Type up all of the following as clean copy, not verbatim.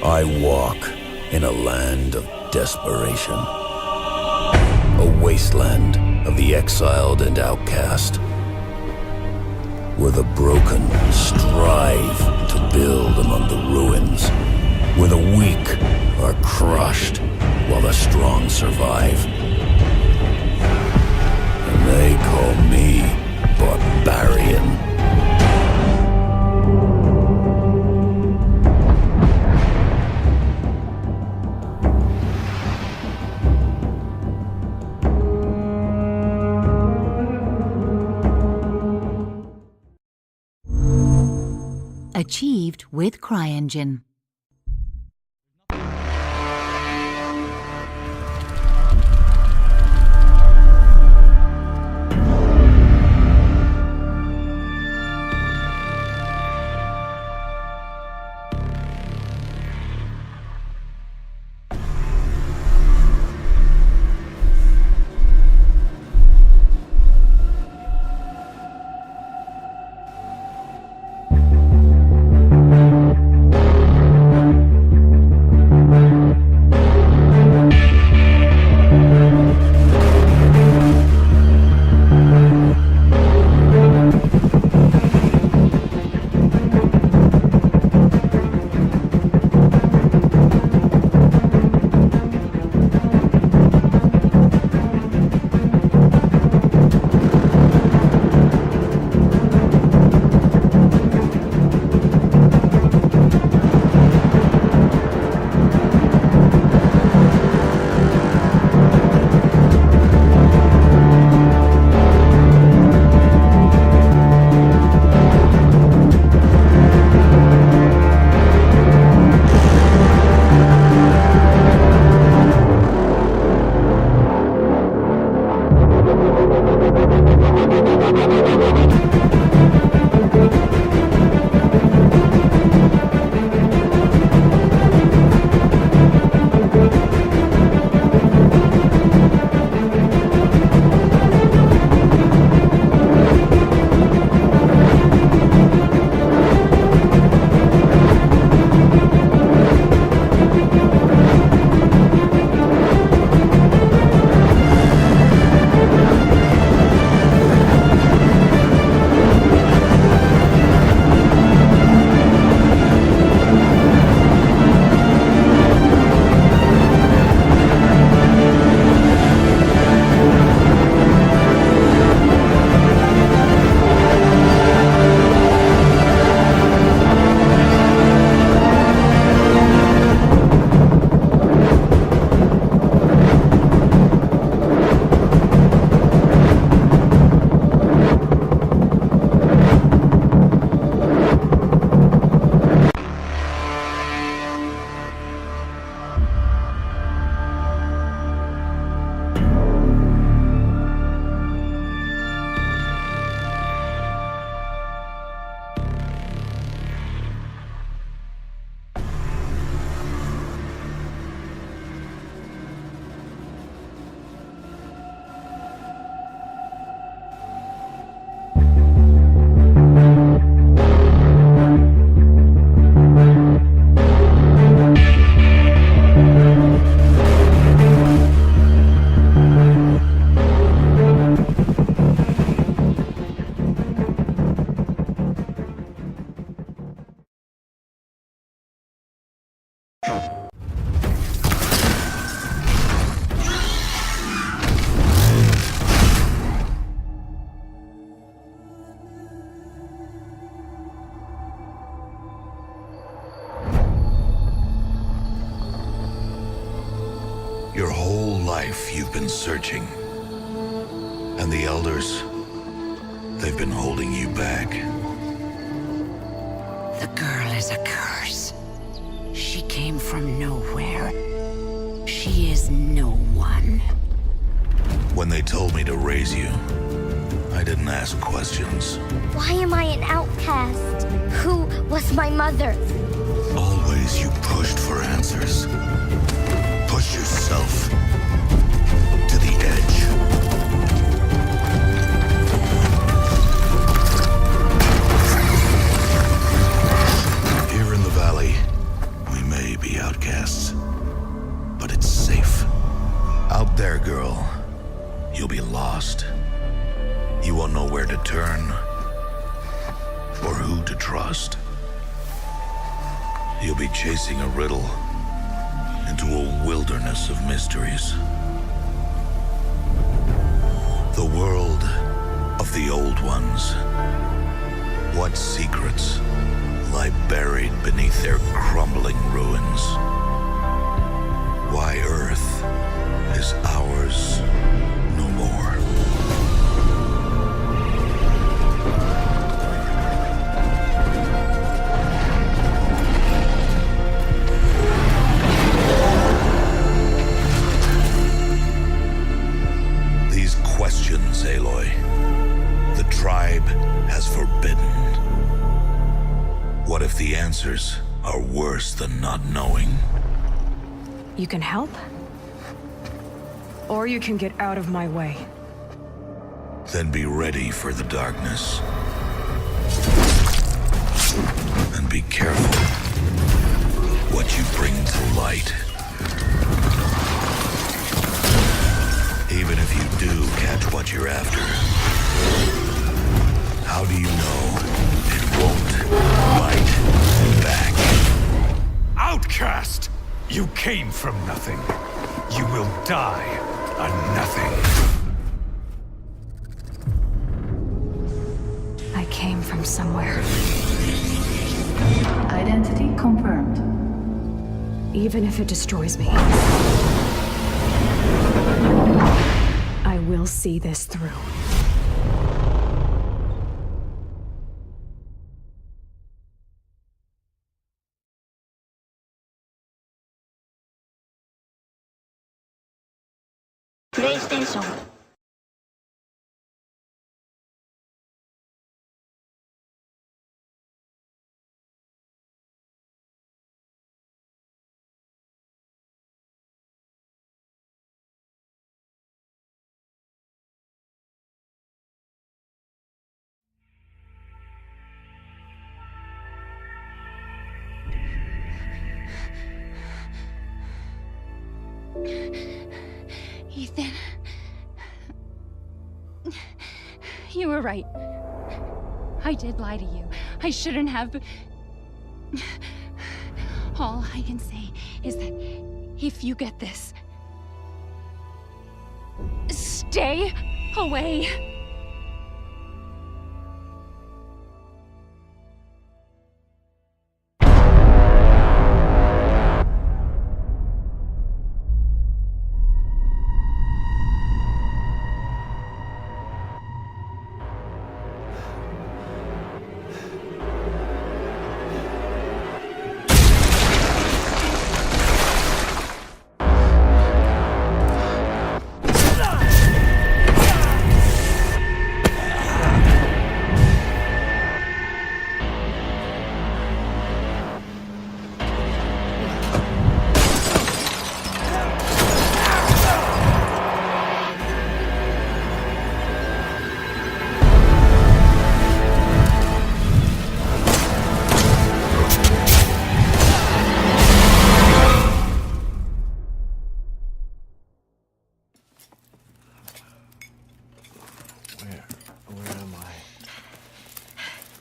I walk in a land of desperation. A wasteland of the exiled and outcast. Where the broken strive to build among the ruins. Where the weak are crushed while the strong survive. And they call me Barbarian. Achieved with CryEngine. Your whole life you've been searching. And the elders, they've been holding you back. The girl is a curse. She came from nowhere. She is no one. When they told me to raise you, I didn't ask questions. Why am I an outcast? Who was my mother? Always you pushed for answers. Push yourself to the edge. Here in the valley, we may be you'll be lost. You won't know where to turn or who to trust. You'll be chasing a riddle into a wilderness of mysteries. The world of the old ones. What secrets lie buried beneath their crumbling ruins? Why Earth is ours no more. These questions, Aloy, the tribe has forbidden. What if the answers are worse than not knowing? You can help? Or you can get out of my way. Then be ready for the darkness. And be careful what you bring to light. Even if you do catch what you're after, how do you know it won't bite back? Outcast! You came from nothing. You will die a nothing. I came from somewhere. Identity confirmed. Even if it destroys me, I will see this through. PlayStation. Ethan. You were right. I did lie to you. I shouldn't have. All I can say is that if you get this, stay away.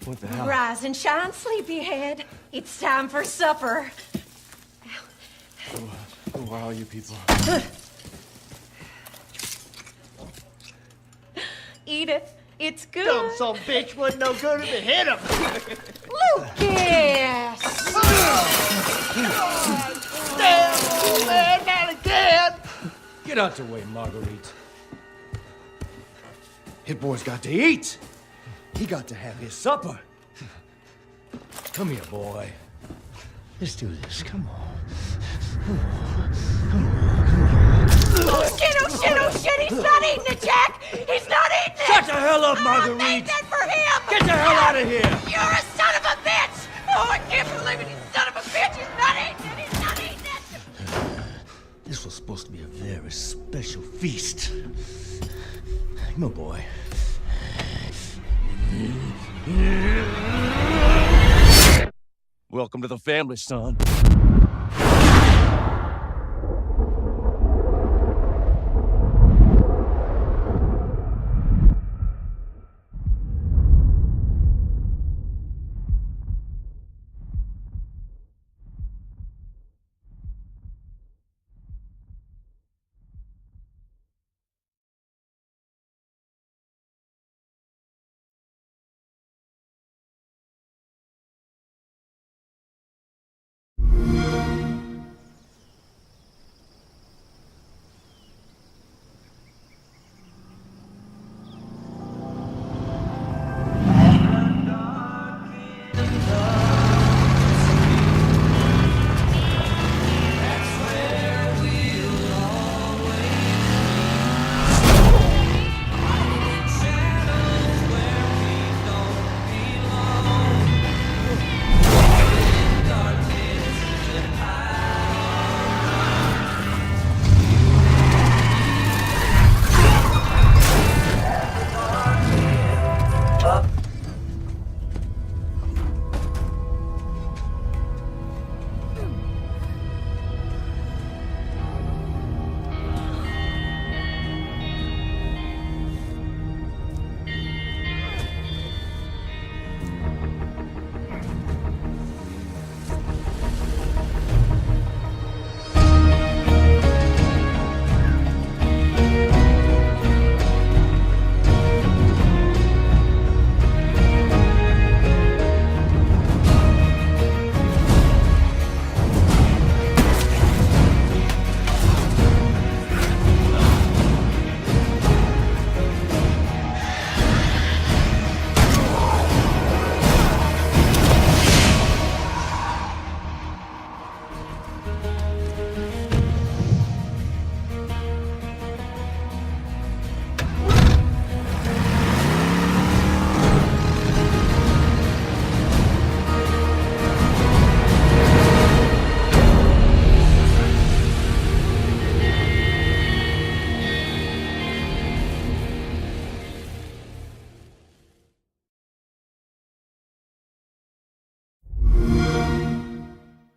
What the hell? Rise and shine, sleepyhead. It's time for supper. Who are all you people? Eat it. It's good. Dumb son bitch wasn't no good if it hit him. Lucas! Damn, old man, not again. Get out the way, Marguerite. Hit boy's got to eat. He got to have his supper. Come here, boy. Let's do this. Come on. Oh shit, oh shit, oh shit! He's not eating it, Jack! He's not eating it! Shut the hell up, I Marguerite! made that for him! Get the hell out of here! You're a son of a bitch! Oh, I can't believe it! You son of a bitch! He's not eating it! He's not eating it! This was supposed to be a very special feast. Come on, boy. Welcome to the family, son.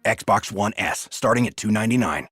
Xbox One S, starting at $299.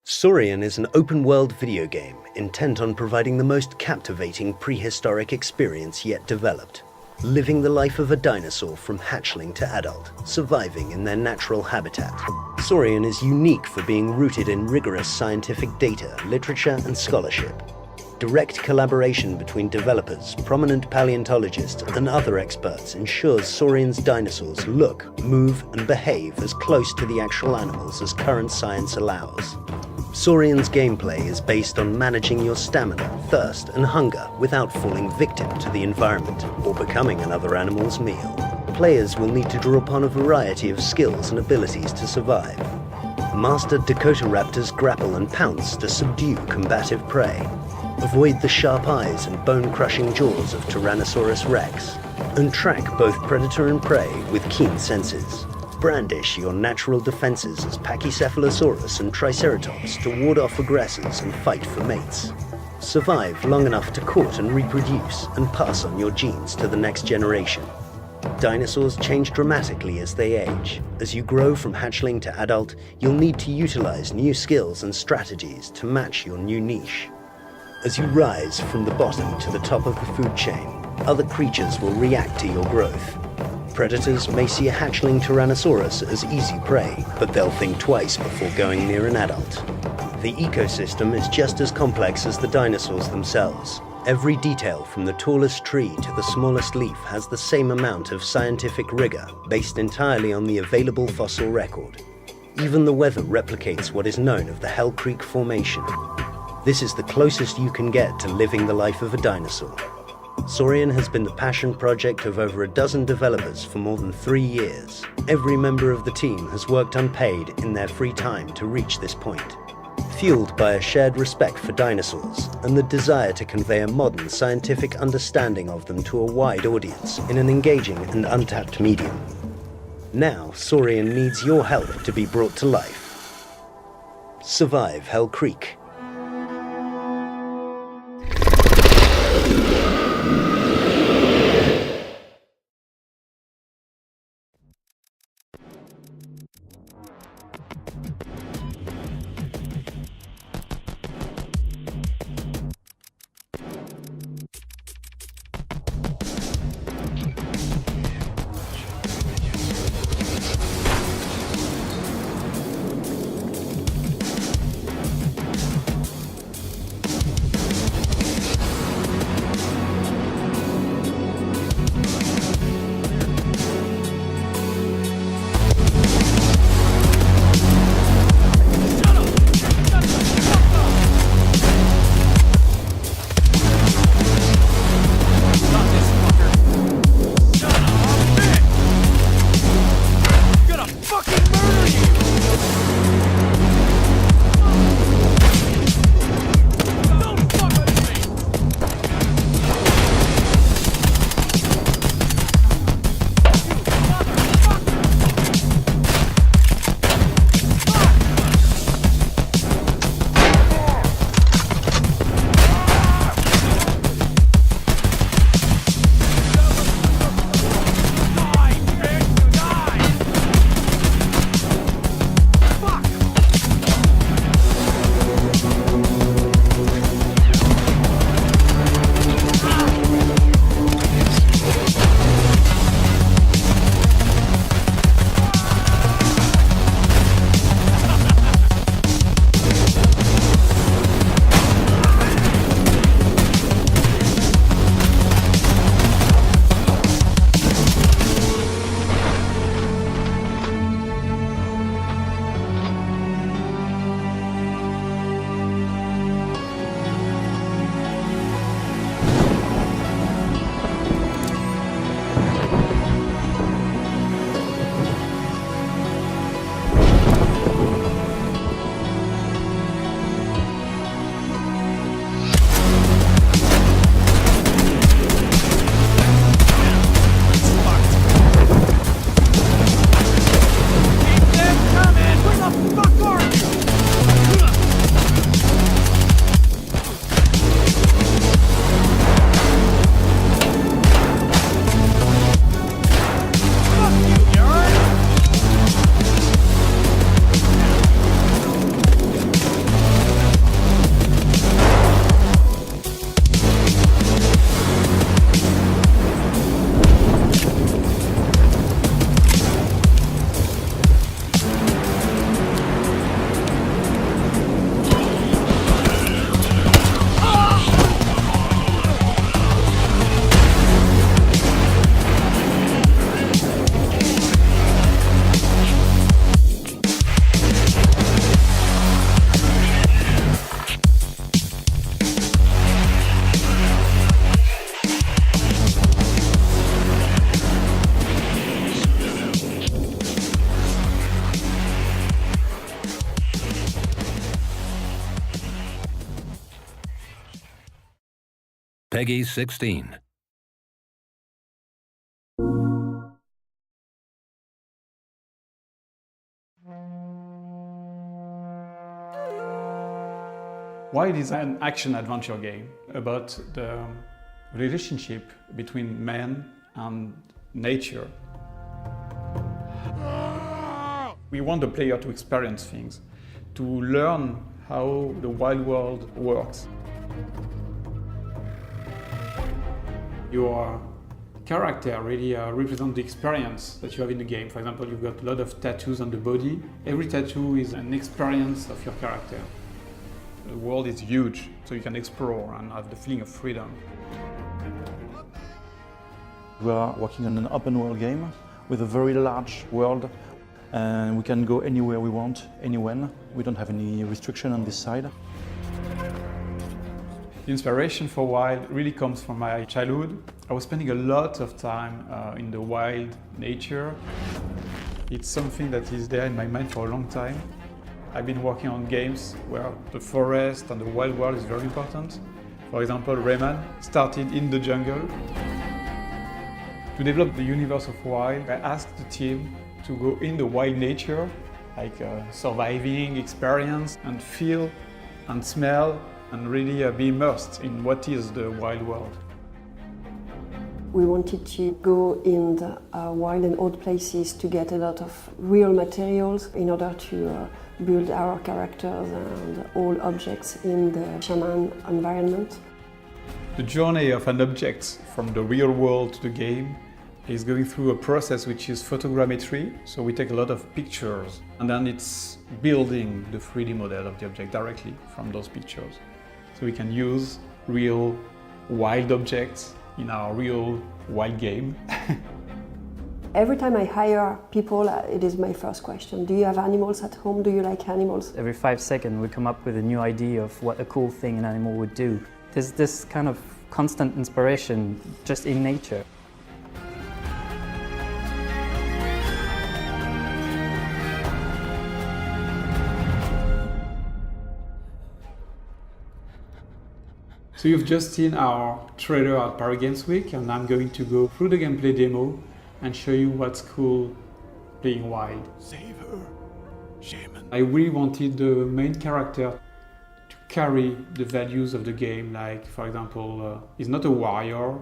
Saurian is an open-world video game intent on providing the most captivating prehistoric experience yet developed, living the life of a dinosaur from hatchling to adult, surviving in their natural habitat. Saurian is unique for being rooted in rigorous scientific data, literature, and scholarship. Direct collaboration between developers, prominent paleontologists, and other experts ensures Saurian's dinosaurs look, move, and behave as close to the actual animals as current science allows. Saurian's gameplay is based on managing your stamina, thirst, and hunger without falling victim to the environment or becoming another animal's meal. Players will need to draw upon a variety of skills and abilities to survive. Master Dakota raptors grapple and pounce to subdue combative prey. Avoid the sharp eyes and bone-crushing jaws of Tyrannosaurus rex, and track both predator and prey with keen senses. Brandish your natural defenses as Pachycephalosaurus and Triceratops to ward off aggressors and fight for mates. Survive long enough to court and reproduce and pass on your genes to the next generation. Dinosaurs change dramatically as they age. As you grow from hatchling to adult, you'll need to utilize new skills and strategies to match your new niche. As you rise from the bottom to the top of the food chain, other creatures will react to your growth. Predators may see a hatchling Tyrannosaurus as easy prey, but they'll think twice before going near an adult. The ecosystem is just as complex as the dinosaurs themselves. Every detail from the tallest tree to the smallest leaf has the same amount of scientific rigor, based entirely on the available fossil record. Even the weather replicates what is known of the Hell Creek Formation. This is the closest you can get to living the life of a dinosaur. Saurian has been the passion project of over a dozen developers for more than 3 years. Every member of the team has worked unpaid in their free time to reach this point. Fueled by a shared respect for dinosaurs and the desire to convey a modern scientific understanding of them to a wide audience in an engaging and untapped medium. Now, Saurian needs your help to be brought to life. Survive Hell Creek. Peggy 16. Wild is an action-adventure game about the relationship between man and nature. We want the player to experience things, to learn how the wild world works. Your character really represents the experience that you have in the game. For example, you've got a lot of tattoos on the body. Every tattoo is an experience of your character. The world is huge, so you can explore and have the feeling of freedom. We are working on an open world game with a very large world, and we can go anywhere we want, anywhen. We don't have any restriction on this side. The inspiration for Wild really comes from my childhood. I was spending a lot of time in the wild nature. It's something that is there in my mind for a long time. I've been working on games where the forest and the wild world is very important. For example, Rayman started in the jungle. To develop the universe of Wild, I asked the team to go in the wild nature, like surviving experience, and feel and smell and really be immersed in what is the wild world. We wanted to go in the wild and old places to get a lot of real materials in order to build our characters and all objects in the shaman environment. The journey of an object from the real world to the game is going through a process which is photogrammetry. So we take a lot of pictures and then it's building the 3D model of the object directly from those pictures. So we can use real wild objects in our real wild game. Every time I hire people, it is my first question. Do you have animals at home? Do you like animals? Every 5 seconds we come up with a new idea of what a cool thing an animal would do. There's this kind of constant inspiration just in nature. So you've just seen our trailer at Paris Games Week, and I'm going to go through the gameplay demo and show you what's cool playing Wild. Save her, shaman. I really wanted the main character to carry the values of the game, like for example, he's not a warrior,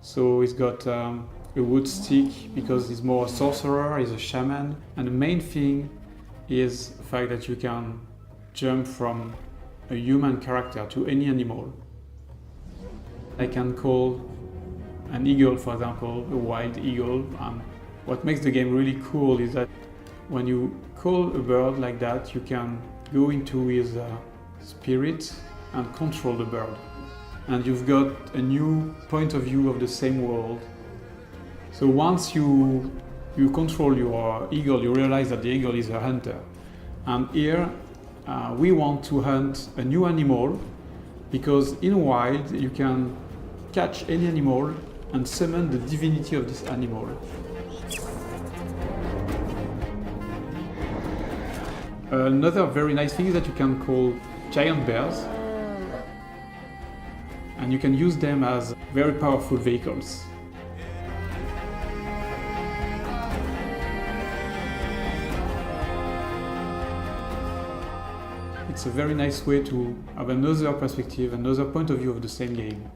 so he's got a wood stick because he's more a sorcerer, he's a shaman. And the main thing is the fact that you can jump from a human character to any animal. I can call an eagle, for example, a wild eagle. What makes the game really cool is that when you call a bird like that, you can go into his spirit and control the bird. And you've got a new point of view of the same world. So once you control your eagle, you realize that the eagle is a hunter. And here we want to hunt a new animal, because in Wild you can catch any animal and summon the divinity of this animal. Another very nice thing is that you can call giant bears, and you can use them as very powerful vehicles. It's a very nice way to have another perspective, another point of view of the same game.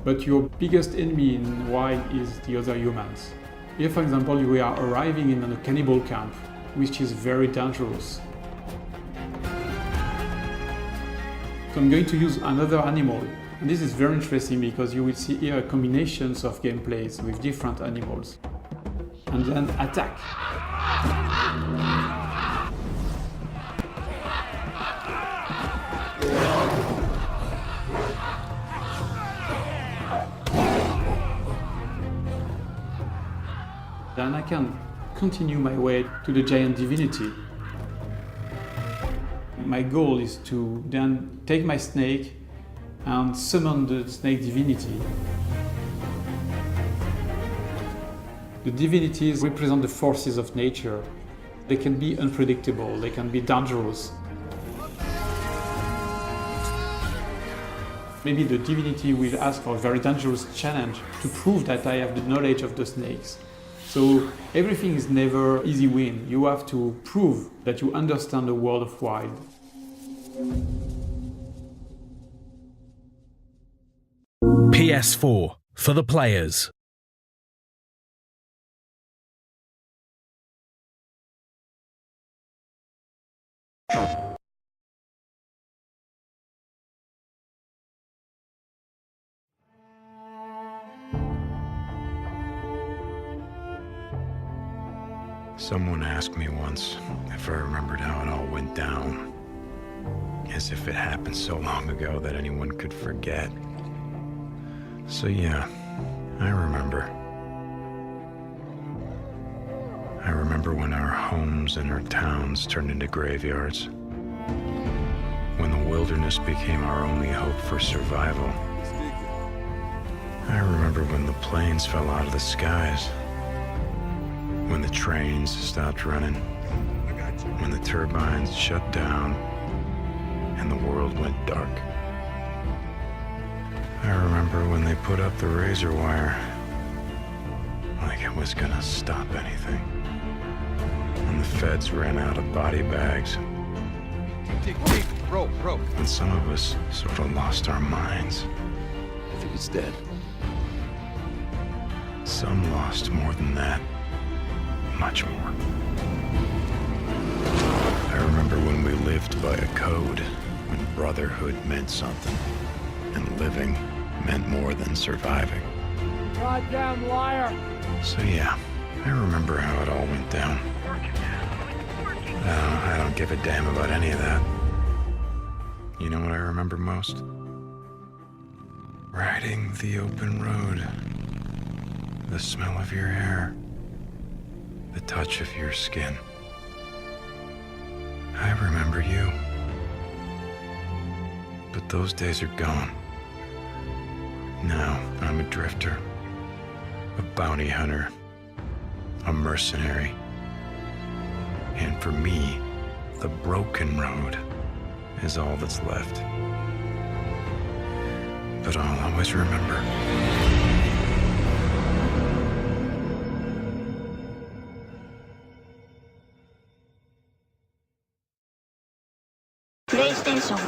But your biggest enemy in Wild is the other humans. Here, for example, we are arriving in a cannibal camp, which is very dangerous. So I'm going to use another animal. And this is very interesting because you will see here combinations of gameplays with different animals. And then attack. Then I can continue my way to the giant divinity. My goal is to then take my snake and summon the snake divinity. The divinities represent the forces of nature. They can be unpredictable, they can be dangerous. Maybe the divinity will ask for a very dangerous challenge to prove that I have the knowledge of the snakes. So everything is never easy win. You have to prove that you understand the world of wild. PS4 for the players. Someone asked me once if I remembered how it all went down, as if it happened so long ago that anyone could forget. So yeah, I remember. I remember when our homes and our towns turned into graveyards, when the wilderness became our only hope for survival. I remember when the planes fell out of the skies, when the trains stopped running, when the turbines shut down, and the world went dark. I remember when they put up the razor wire, like it was gonna stop anything. When the feds ran out of body bags. Rope. And some of us sort of lost our minds. I think it's dead. Some lost more than that. Much more. I remember when we lived by a code, when brotherhood meant something, and living meant more than surviving. Goddamn liar! So yeah, I remember how it all went down. I don't give a damn about any of that. You know what I remember most? Riding the open road. The smell of your hair. The touch of your skin. I remember you. But those days are gone. Now I'm a drifter, a bounty hunter, a mercenary. And for me, the broken road is all that's left. But I'll always remember. PlayStation